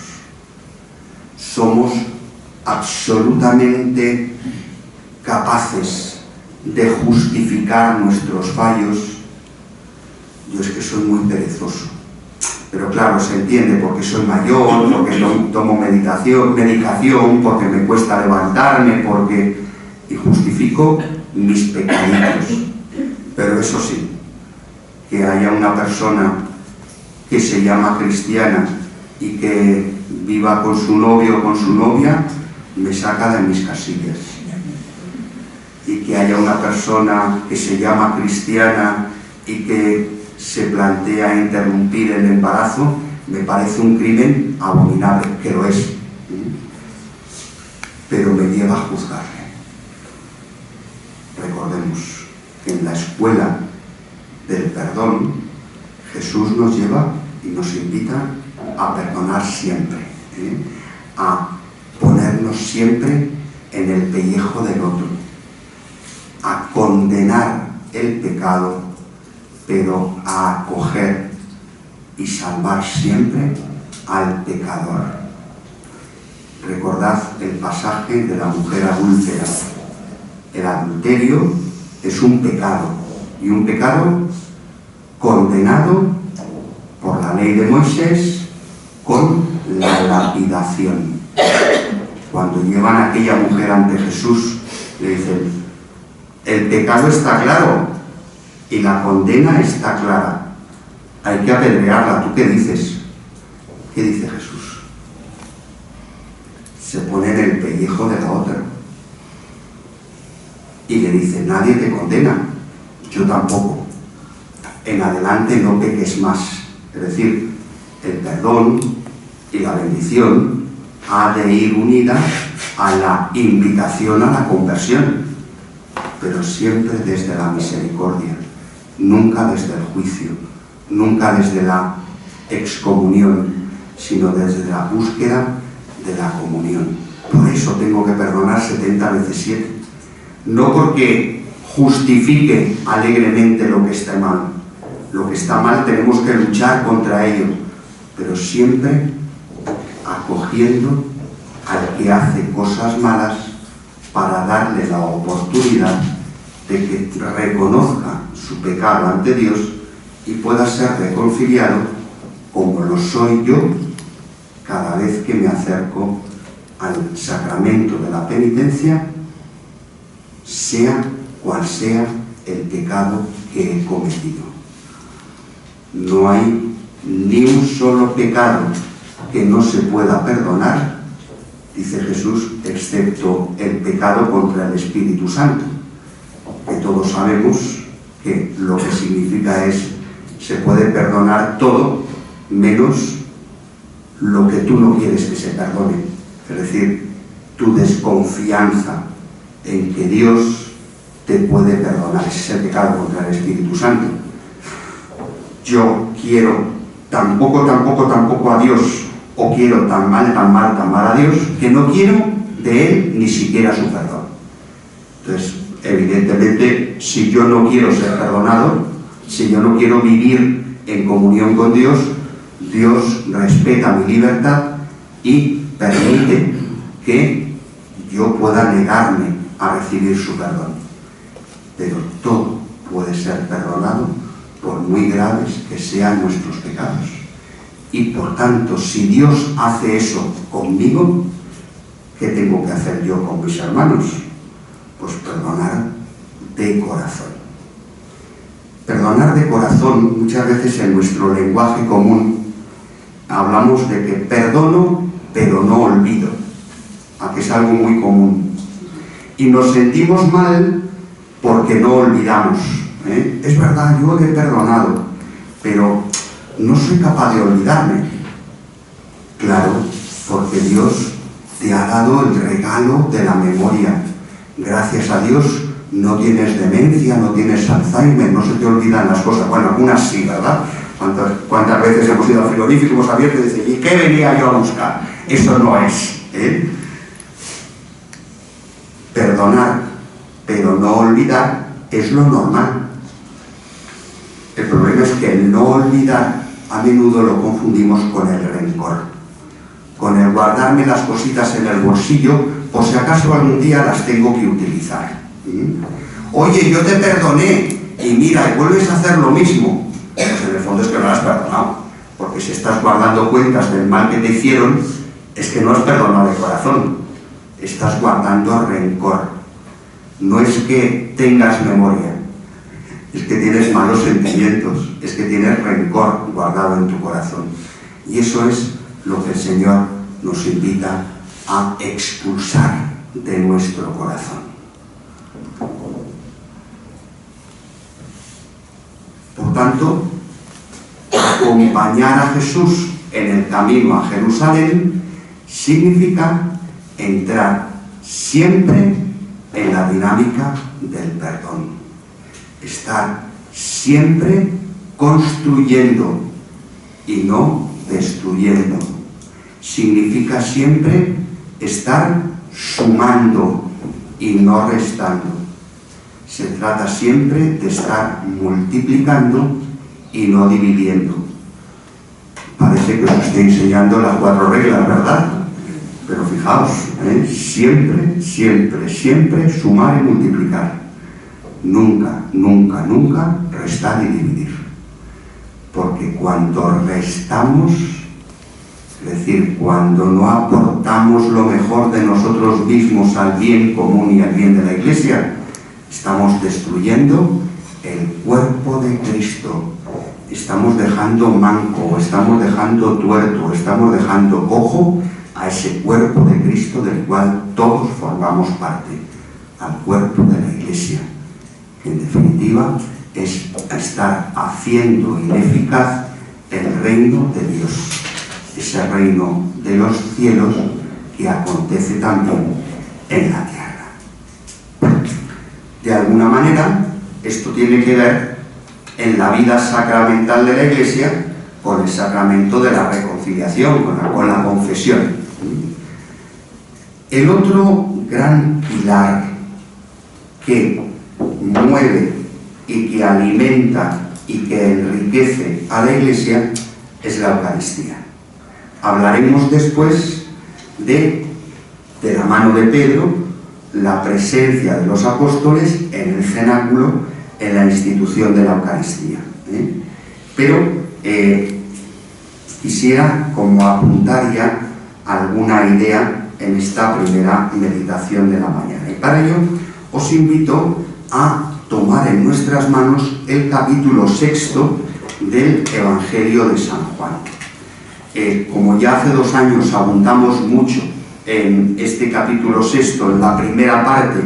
S1: Somos absolutamente capaces de justificar nuestros fallos. Yo es que soy muy perezoso, pero claro, se entiende porque soy mayor, porque tomo medicación, porque me cuesta levantarme, y justifico mis pecaditos. Pero eso sí, que haya una persona que se llama cristiana y que viva con su novio o con su novia, me saca de mis casillas. Y que haya una persona que se llama cristiana y que se plantea interrumpir el embarazo, me parece un crimen abominable, que lo es, pero me lleva a juzgarle. Recordemos que en la escuela del perdón, Jesús nos lleva y nos invita a perdonar siempre, a ponernos siempre en el pellejo del otro, a condenar el pecado, pero a acoger y salvar siempre al pecador. Recordad el pasaje de la mujer adúltera. El adulterio es un pecado, y un pecado condenado por la ley de Moisés con la lapidación. Cuando llevan a aquella mujer ante Jesús, le dicen: el pecado está claro y la condena está clara, hay que apedrearla. ¿Tú qué dices? ¿Qué dice Jesús? Se pone en el pellejo de la otra y le dice: nadie te condena, yo tampoco, en adelante no peques más. Es decir, el perdón y la bendición ha de ir unida a la invitación a la conversión, pero siempre desde la misericordia, nunca desde el juicio, nunca desde la excomunión, sino desde la búsqueda de la comunión. Por eso tengo que perdonar 70 veces 7. No porque justifique alegremente lo que está mal. Lo que está mal tenemos que luchar contra ello, pero siempre acogiendo al que hace cosas malas para darle la oportunidad de que reconozca su pecado ante Dios y pueda ser reconciliado, como lo soy yo cada vez que me acerco al sacramento de la penitencia, sea cual sea el pecado que he cometido. No hay ni un solo pecado que no se pueda perdonar, dice Jesús, excepto el pecado contra el Espíritu Santo, que todos sabemos que lo que significa es: se puede perdonar todo menos lo que tú no quieres que se perdone. Es decir, tu desconfianza en que Dios te puede perdonar. Ese es el pecado contra el Espíritu Santo. Yo quiero tan poco a Dios, o quiero tan mal a Dios, que no quiero de Él ni siquiera su perdón. Entonces, evidentemente, si yo no quiero ser perdonado, si yo no quiero vivir en comunión con Dios, Dios respeta mi libertad y permite que yo pueda negarme a recibir su perdón. Pero todo puede ser perdonado, por muy graves que sean nuestros pecados. Y por tanto, si Dios hace eso conmigo, ¿qué tengo que hacer yo con mis hermanos? Pues perdonar de corazón. Perdonar de corazón, muchas veces en nuestro lenguaje común hablamos de que perdono pero no olvido, a que es algo muy común. Y nos sentimos mal porque no olvidamos. Es verdad, yo he perdonado, pero no soy capaz de olvidarme. Claro, porque Dios te ha dado el regalo de la memoria. Gracias a Dios no tienes demencia, no tienes Alzheimer, no se te olvidan las cosas. Bueno, algunas sí, ¿verdad? ¿Cuántas veces hemos ido al frigorífico, hemos abierto y decimos, ¿y qué venía yo a buscar? Eso no es, Perdonar, pero no olvidar, es lo normal. El problema es que el no olvidar a menudo lo confundimos con el rencor, con el guardarme las cositas en el bolsillo por si acaso algún día las tengo que utilizar. Oye, yo te perdoné y mira, y vuelves a hacer lo mismo. Pues en el fondo es que no lo has perdonado, porque si estás guardando cuentas del mal que te hicieron, es que no has perdonado de corazón, estás guardando rencor. No es que tengas memoria, es que tienes malos sentimientos, es que tienes rencor guardado en tu corazón. Y eso es lo que el Señor nos invita a expulsar de nuestro corazón. Por tanto, acompañar a Jesús en el camino a Jerusalén significa entrar siempre en la dinámica del perdón. Estar siempre construyendo y no destruyendo. Significa siempre estar sumando y no restando. Se trata siempre de estar multiplicando y no dividiendo. Parece que os estoy enseñando las 4 reglas, ¿verdad? Pero fijaos, siempre, siempre, siempre sumar y multiplicar. Nunca, nunca, nunca restar y dividir. Porque cuando restamos, es decir, cuando no aportamos lo mejor de nosotros mismos al bien común y al bien de la Iglesia, estamos destruyendo el cuerpo de Cristo. Estamos dejando manco, estamos dejando tuerto, estamos dejando cojo a ese cuerpo de Cristo del cual todos formamos parte, al cuerpo de la Iglesia, que en definitiva es estar haciendo ineficaz el reino de Dios, ese reino de los cielos que acontece también en la tierra. De alguna manera, esto tiene que ver en la vida sacramental de la Iglesia con el sacramento de la reconciliación, con la confesión. El otro gran pilar que mueve y que alimenta y que enriquece a la Iglesia es la Eucaristía. Hablaremos después de la mano de Pedro, la presencia de los apóstoles en el cenáculo, en la institución de la Eucaristía. Pero quisiera como apuntar ya alguna idea en esta primera meditación de la mañana. Y para ello os invito a tomar en nuestras manos el capítulo 6 del Evangelio de San Juan. Como ya hace 2 años abundamos mucho en este capítulo 6, en la primera parte,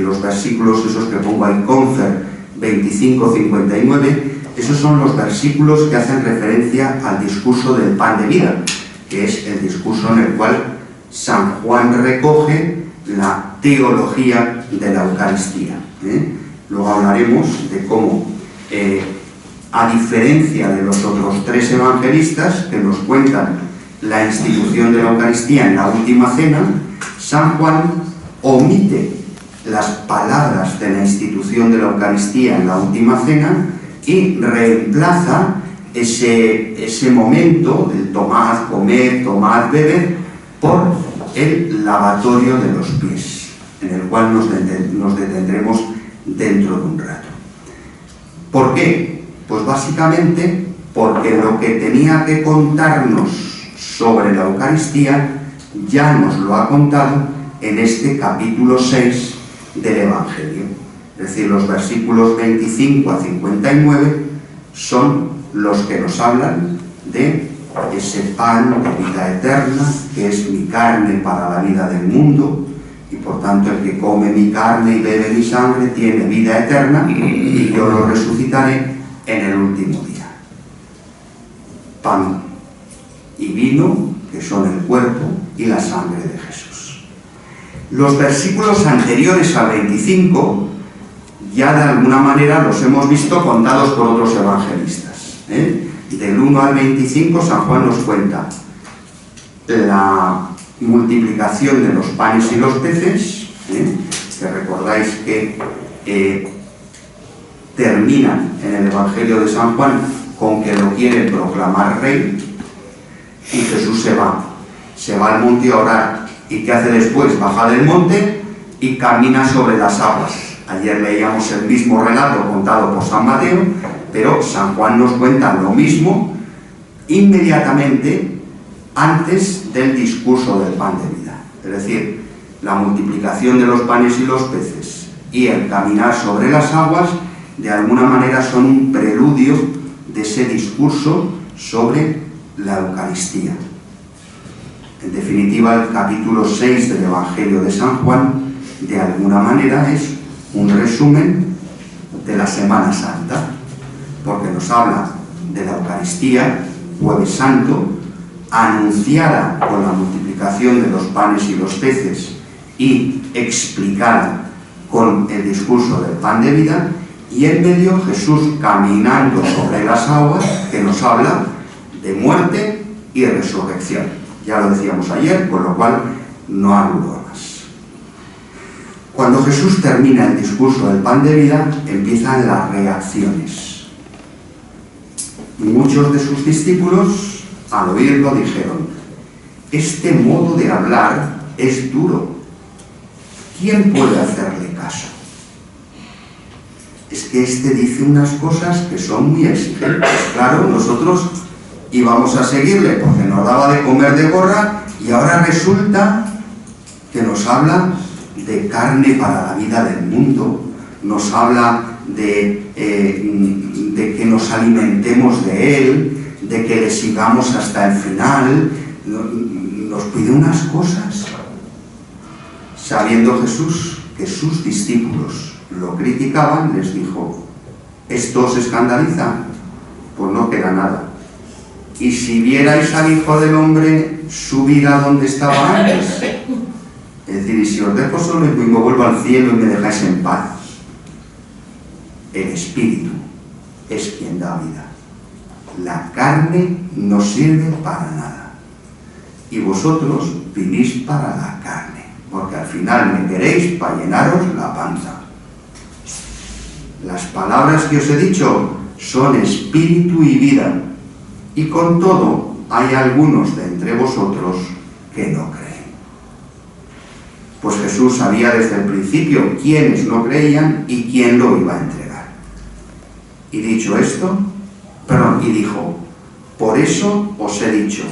S1: los versículos esos que pongo ahí, Confer 25-59, esos son los versículos que hacen referencia al discurso del pan de vida, que es el discurso en el cual San Juan recoge la teología de la Eucaristía. Luego hablaremos de cómo, a diferencia de los otros tres evangelistas que nos cuentan la institución de la Eucaristía en la última cena, San Juan omite las palabras de la institución de la Eucaristía en la última cena y reemplaza ese momento del tomad, comer, tomad, beber, por el lavatorio de los pies, en el cual nos detendremos dentro de un rato. ¿Por qué? Pues básicamente porque lo que tenía que contarnos sobre la Eucaristía ya nos lo ha contado en este capítulo 6 del Evangelio. Es decir, los versículos 25 a 59 son los que nos hablan de ese pan de vida eterna, que es mi carne para la vida del mundo, y por tanto el que come mi carne y bebe mi sangre tiene vida eterna, y yo lo resucitaré en el último día. Pan y vino, que son el cuerpo y la sangre de Jesús. Los versículos anteriores al 25 ya de alguna manera los hemos visto contados por otros evangelistas. Del 1 al 25 San Juan nos cuenta la multiplicación de los panes y los peces, que recordáis que terminan en el Evangelio de San Juan con que lo quiere proclamar rey, y Jesús se va al monte a orar. ¿Y qué hace después? Baja del monte y camina sobre las aguas. Ayer leíamos el mismo relato contado por San Mateo, pero San Juan nos cuenta lo mismo inmediatamente antes del discurso del pan de vida. Es decir, la multiplicación de los panes y los peces y el caminar sobre las aguas de alguna manera son un preludio de ese discurso sobre la Eucaristía. En definitiva, el capítulo 6 del Evangelio de San Juan de alguna manera es un resumen de la Semana Santa, porque nos habla de la Eucaristía, Jueves Santo, anunciada con la multiplicación de los panes y los peces y explicada con el discurso del pan de vida, y en medio Jesús caminando sobre las aguas, que nos habla de muerte y resurrección. Ya lo decíamos ayer, con lo cual no aludo más. Cuando Jesús termina el discurso del pan de vida, empiezan las reacciones. Muchos de sus discípulos, al oírlo, dijeron: este modo de hablar es duro. ¿Quién puede hacerle caso? Es que este dice unas cosas que son muy exigentes. Claro, nosotros íbamos a seguirle porque nos daba de comer de borra, y ahora resulta que nos habla de carne para la vida del mundo, nos habla de que nos alimentemos de él, de que le sigamos hasta el final, nos pide unas cosas. Sabiendo Jesús que sus discípulos lo criticaban, les dijo: ¿esto os escandaliza? Pues no queda nada. Y si vierais al Hijo del Hombre subir a donde estaba antes, es decir, y si os dejo solo y me vuelvo al cielo y me dejáis en paz. El Espíritu es quien da vida. La carne no sirve para nada. Y vosotros vivís para la carne, porque al final me queréis para llenaros la panza. Las palabras que os he dicho son espíritu y vida, y con todo hay algunos de entre vosotros que no creen. Pues Jesús sabía desde el principio quiénes no creían y quién lo iba a entregar. Y dicho esto, y dijo: por eso os he dicho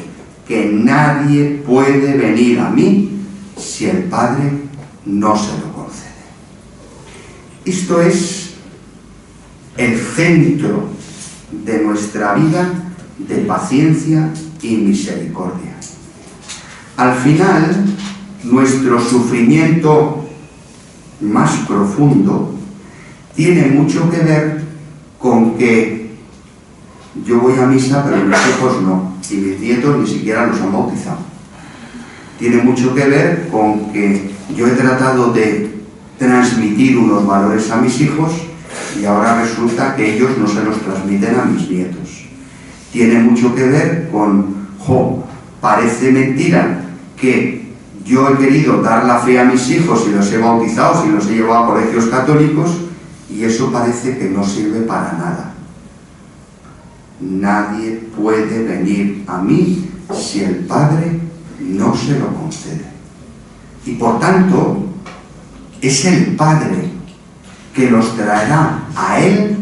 S1: que nadie puede venir a mí si el Padre no se lo concede. Esto es el centro de nuestra vida de paciencia y misericordia. Al final, nuestro sufrimiento más profundo tiene mucho que ver con que yo voy a misa pero mis hijos no, y mis nietos ni siquiera los han bautizado. Tiene mucho que ver con que yo he tratado de transmitir unos valores a mis hijos y ahora resulta que ellos no se los transmiten a mis nietos. Tiene mucho que ver con, parece mentira que yo he querido dar la fe a mis hijos y los he bautizado y los he llevado a colegios católicos y eso parece que no sirve para nada. Nadie puede venir a mí si el Padre no se lo concede. Y por tanto, es el Padre que los traerá a Él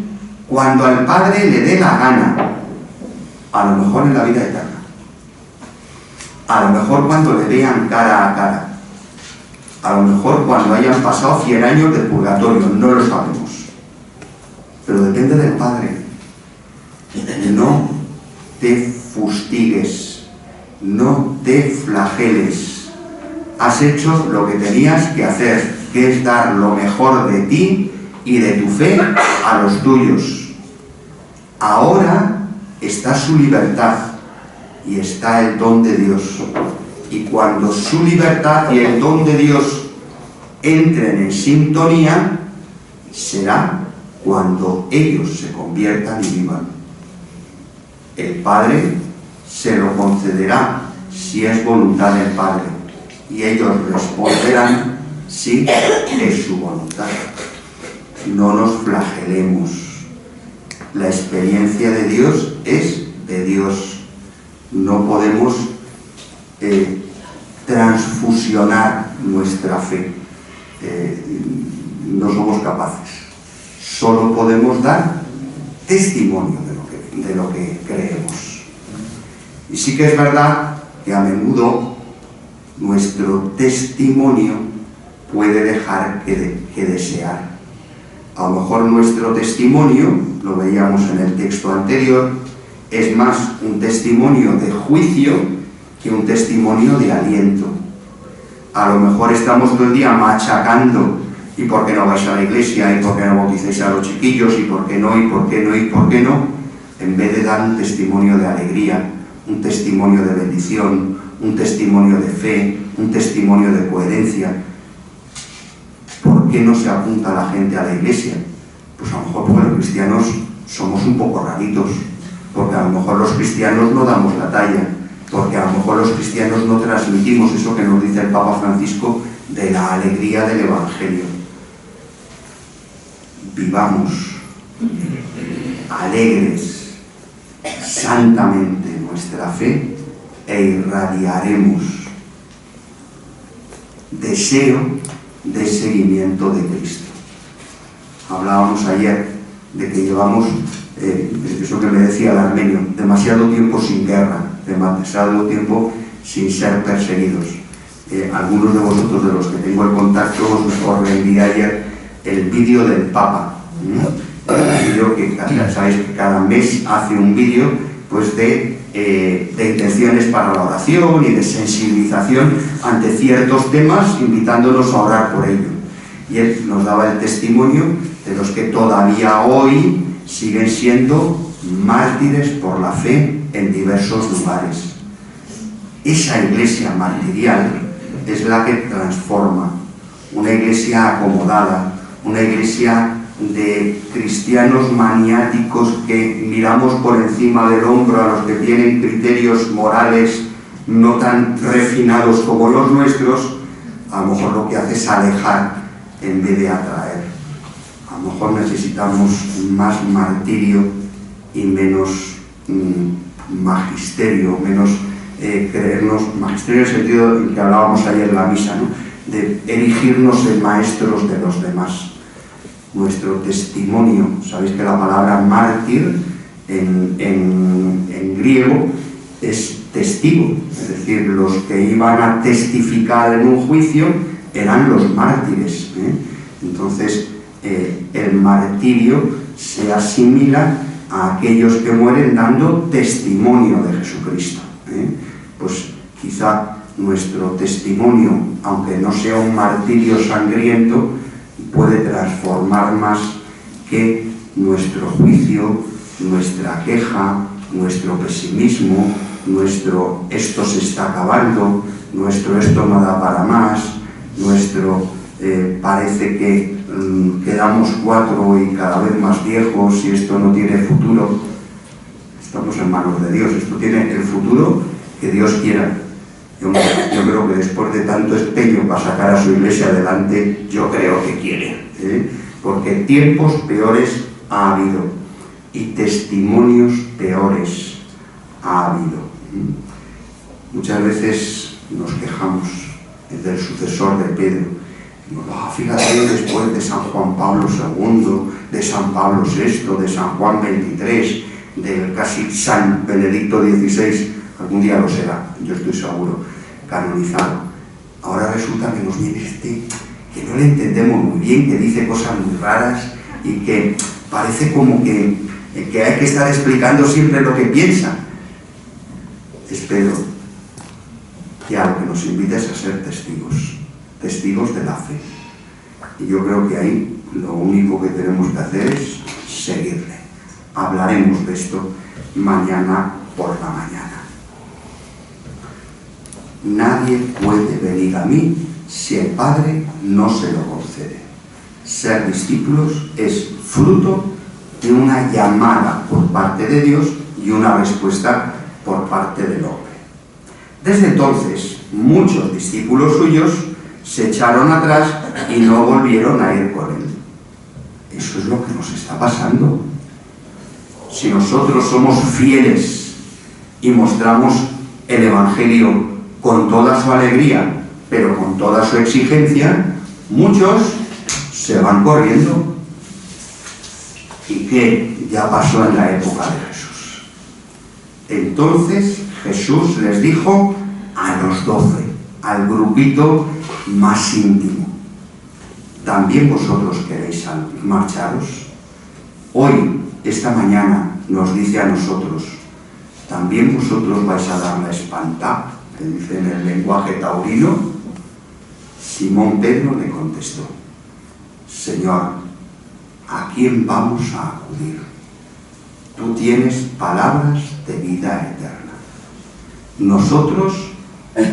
S1: cuando al Padre le dé la gana. A lo mejor en la vida eterna. A lo mejor cuando le vean cara a cara. A lo mejor cuando hayan pasado 100 años de purgatorio. No lo sabemos. Pero depende del Padre. No te fustigues. No te flageles. Has hecho lo que tenías que hacer, que es dar lo mejor de ti y de tu fe a los tuyos. Ahora está su libertad y está el don de Dios. Y cuando su libertad y el don de Dios entren en sintonía, será cuando ellos se conviertan y vivan. El Padre se lo concederá si es voluntad del Padre, y ellos responderán sí, es su voluntad. No nos flagelemos. La experiencia de Dios es de Dios. No podemos transfusionar nuestra fe. No somos capaces. Solo podemos dar testimonio de lo que creemos. Y sí que es verdad que a menudo nuestro testimonio puede dejar que desear. A lo mejor nuestro testimonio, lo veíamos en el texto anterior, es más un testimonio de juicio que un testimonio de aliento. A lo mejor estamos todo el día machacando, ¿y por qué no vais a la iglesia? ¿Y por qué no bautizáis a los chiquillos? ¿Y por qué no? ¿Y por qué no? ¿Y por qué no? En vez de dar un testimonio de alegría, un testimonio de bendición, un testimonio de fe, un testimonio de coherencia. ¿Por qué no se apunta la gente a la iglesia? Pues a lo mejor porque los cristianos somos un poco raritos, porque a lo mejor los cristianos no damos la talla, porque a lo mejor los cristianos no transmitimos eso que nos dice el Papa Francisco de la alegría del Evangelio. Vivamos alegres, santamente nuestra fe e irradiaremos deseo de seguimiento de Cristo. Hablábamos ayer de que llevamos, eso que me decía el armenio, demasiado tiempo sin guerra, demasiado tiempo sin ser perseguidos. Algunos de vosotros, de los que tengo el contacto, os reenvié ayer el vídeo del Papa. El vídeo que, ya sabéis, que cada mes hace un vídeo pues de intenciones para la oración y de sensibilización ante ciertos temas, invitándonos a orar por ello. Y él nos daba el testimonio de los que todavía hoy siguen siendo mártires por la fe en diversos lugares. Esa iglesia martirial es la que transforma, una iglesia acomodada, una iglesia de cristianos maniáticos que miramos por encima del hombro a los que tienen criterios morales no tan refinados como los nuestros. A lo mejor lo que hace es alejar en vez de atraer. A lo mejor necesitamos más martirio y menos magisterio, menos creernos, magisterio en el sentido en que hablábamos ayer en la misa, ¿no? De erigirnos en maestros de los demás. Nuestro testimonio, sabéis que la palabra mártir en griego es testigo, es decir, los que iban a testificar en un juicio eran los mártires, Entonces el martirio se asimila a aquellos que mueren dando testimonio de Jesucristo, Pues quizá nuestro testimonio, aunque no sea un martirio sangriento, puede transformar más que nuestro juicio, nuestra queja, nuestro pesimismo, nuestro esto se está acabando, nuestro esto no da para más, nuestro parece que quedamos 4 y cada vez más viejos y esto no tiene futuro. Estamos en manos de Dios, esto tiene el futuro que Dios quiera. Yo creo que después de tanto empeño para sacar a su iglesia adelante, yo creo que quiere, porque tiempos peores ha habido y testimonios peores ha habido. Muchas veces nos quejamos del sucesor de Pedro. Fíjate, después de San Juan Pablo II, de San Pablo VI, de San Juan XXIII, del casi San Benedicto XVI, algún día lo será, yo estoy seguro, canonizado. Ahora resulta que nos viene que no le entendemos muy bien, que dice cosas muy raras y que parece como que hay que estar explicando siempre lo que piensa. Espero que a lo que nos invites a ser testigos de la fe. Y yo creo que ahí lo único que tenemos que hacer es seguirle. Hablaremos de esto mañana por la mañana. Nadie puede venir a mí si el Padre no se lo concede. Ser discípulos es fruto de una llamada por parte de Dios y una respuesta por parte del hombre. Desde entonces, muchos discípulos suyos se echaron atrás y no volvieron a ir con él. Eso es lo que nos está pasando. Si nosotros somos fieles y mostramos el Evangelio con toda su alegría, pero con toda su exigencia, muchos se van corriendo. ¿Y qué ya pasó en la época de Jesús? Entonces Jesús les dijo a los 12, al grupito más íntimo: ¿también vosotros queréis marcharos? Hoy, esta mañana, nos dice a nosotros: ¿también vosotros vais a dar la espalda? Que dice en el lenguaje taurino. Simón Pedro le contestó: Señor, ¿a quién vamos a acudir? Tú tienes palabras de vida eterna. Nosotros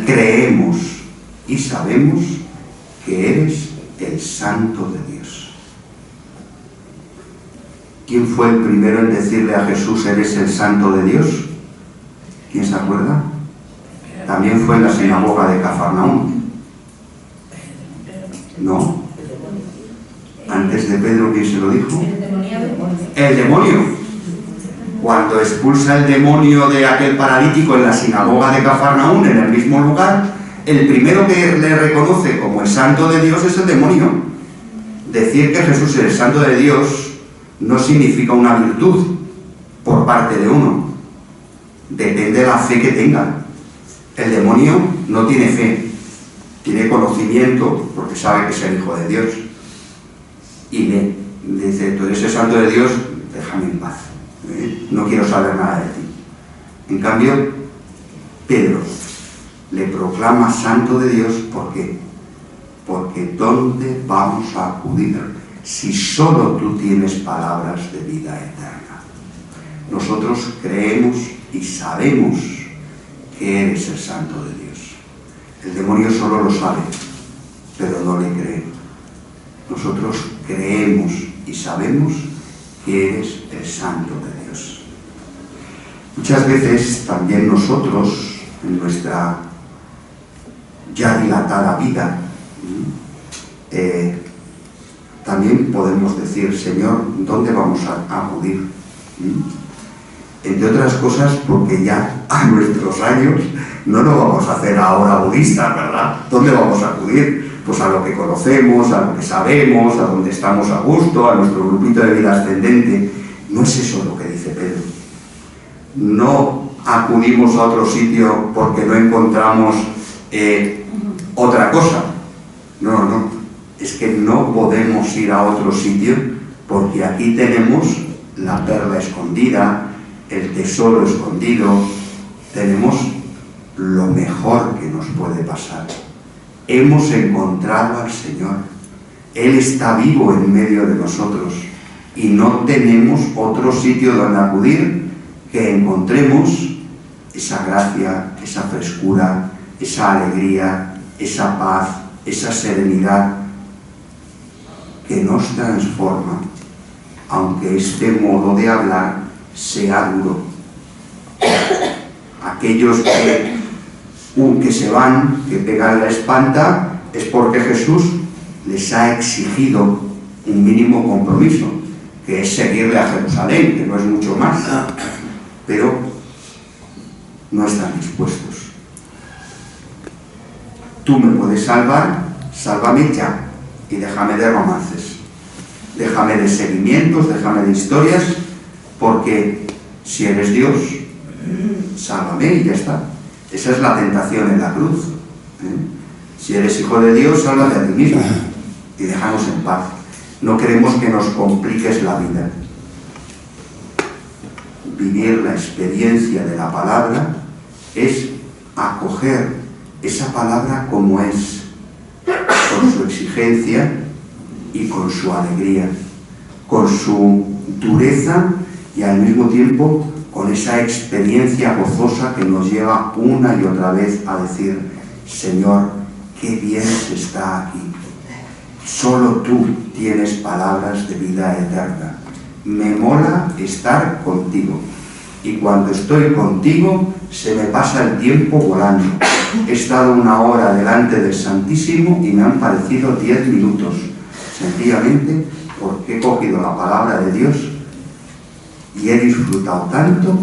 S1: creemos y sabemos que eres el Santo de Dios. ¿Quién fue el primero en decirle a Jesús: eres el Santo de Dios? ¿Quién se acuerda? También fue en la sinagoga de Cafarnaúm. ¿No? Antes de Pedro, ¿quién se lo dijo? El demonio. Cuando expulsa el demonio de aquel paralítico en la sinagoga de Cafarnaúm, en el mismo lugar, el primero que le reconoce como el Santo de Dios es el demonio. Decir que Jesús es el Santo de Dios no significa una virtud por parte de uno. Depende de la fe que tenga. El demonio no tiene fe, tiene conocimiento porque sabe que es el Hijo de Dios. Y le dice: tú eres el Santo de Dios, déjame en paz, no quiero saber nada de ti. En cambio, Pedro le proclama Santo de Dios. ¿Por qué? Porque ¿dónde vamos a acudir si solo tú tienes palabras de vida eterna? Nosotros creemos y sabemos que eres el Santo de Dios. El demonio solo lo sabe, pero no le cree. Nosotros creemos y sabemos que eres el Santo de Dios. Muchas veces también nosotros, en nuestra ya dilatada vida, también podemos decir: Señor, ¿dónde vamos a acudir? Entre otras cosas porque ya a nuestros años no lo vamos a hacer ahora budistas, ¿verdad? ¿Dónde vamos a acudir? Pues a lo que conocemos, a lo que sabemos, a donde estamos a gusto, a nuestro grupito de vida ascendente. No es eso lo que dice Pedro. No acudimos a otro sitio porque no encontramos otra cosa. No. Es que no podemos ir a otro sitio porque aquí tenemos la perla escondida, el tesoro escondido, tenemos lo mejor que nos puede pasar. Hemos encontrado al Señor. Él está vivo en medio de nosotros y no tenemos otro sitio donde acudir que encontremos esa gracia, esa frescura, esa alegría, esa paz, esa serenidad que nos transforma, aunque este modo de hablar sea duro. Aquellos que se van, que pegan la espanta, es porque Jesús les ha exigido un mínimo compromiso, que es seguirle a Jerusalén, que no es mucho más, pero no están dispuestos. Tú me puedes salvar, sálvame ya, y déjame de romances, déjame de seguimientos, déjame de historias, porque si eres Dios, sálvame y ya está. Esa es la tentación en la cruz. Si eres hijo de Dios, sálvate a ti mismo y déjanos en paz. No queremos que nos compliques la vida. Vivir la experiencia de la palabra es acoger esa palabra como es, con su exigencia y con su alegría, con su dureza y al mismo tiempo con esa experiencia gozosa que nos lleva una y otra vez a decir: Señor, qué bien se está aquí. Solo tú tienes palabras de vida eterna. Me mola estar contigo. Y cuando estoy contigo, se me pasa el tiempo volando. He estado 1 hora delante del Santísimo y me han parecido 10 minutos. Sencillamente porque he cogido la palabra de Dios y he disfrutado tanto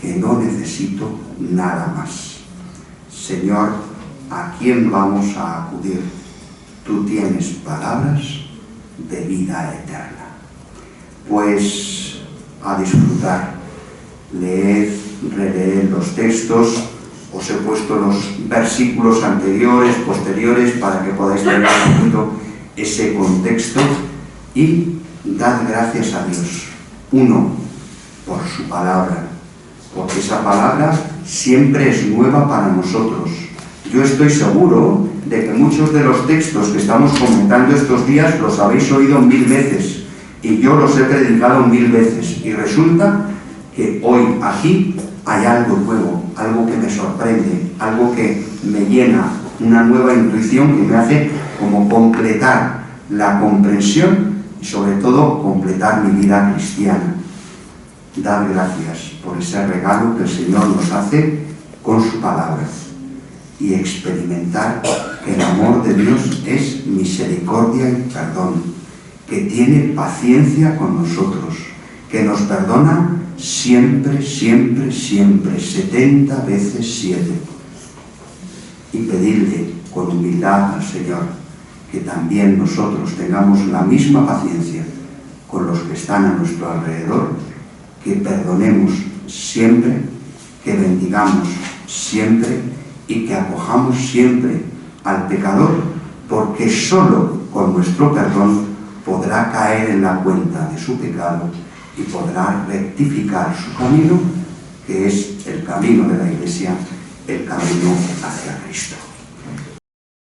S1: que no necesito nada más. Señor, ¿a quién vamos a acudir? Tú tienes palabras de vida eterna. Pues a disfrutar. Leed, releed los textos. Os he puesto los versículos anteriores, posteriores, para que podáis tener un poquito ese contexto y dad gracias a Dios. Uno, por su palabra, porque esa palabra siempre es nueva para nosotros. Yo estoy seguro de que muchos de los textos que estamos comentando estos días los habéis oído 1000 veces y yo los he predicado 1000 veces y resulta que hoy aquí hay algo nuevo, algo que me sorprende, algo que me llena, una nueva intuición que me hace como completar la comprensión y sobre todo completar mi vida cristiana. Dar gracias por ese regalo que el Señor nos hace con su palabra y experimentar que el amor de Dios es misericordia y perdón, que tiene paciencia con nosotros, que nos perdona siempre, siempre, siempre, 70 veces 7. Y pedirle con humildad al Señor que también nosotros tengamos la misma paciencia con los que están a nuestro alrededor, que perdonemos siempre, que bendigamos siempre y que acojamos siempre al pecador, porque solo con nuestro perdón podrá caer en la cuenta de su pecado y podrá rectificar su camino, que es el camino de la Iglesia, el camino hacia Cristo.